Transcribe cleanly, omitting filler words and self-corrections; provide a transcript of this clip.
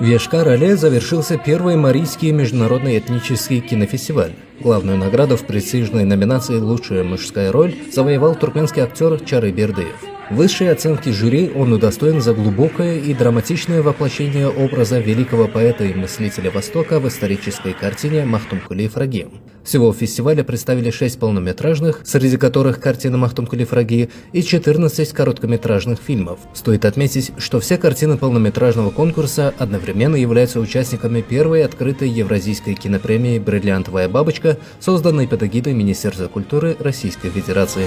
В Йошкар-Оле завершился первый Марийский международный этнический кинофестиваль. Главную награду в престижной номинации «Лучшая мужская роль» завоевал туркменский актер Чары Бердыев. Высшие оценки жюри он удостоен за глубокое и драматичное воплощение образа великого поэта и мыслителя Востока в исторической картине «Махтумкули Фраги». Всего в фестивале представили 6 полнометражных, среди которых картина «Махтумкули Фраги» и 14 короткометражных фильмов. Стоит отметить, что все картины полнометражного конкурса одновременно являются участниками первой открытой евразийской кинопремии «Бриллиантовая бабочка», созданной под эгидой Министерства культуры Российской Федерации.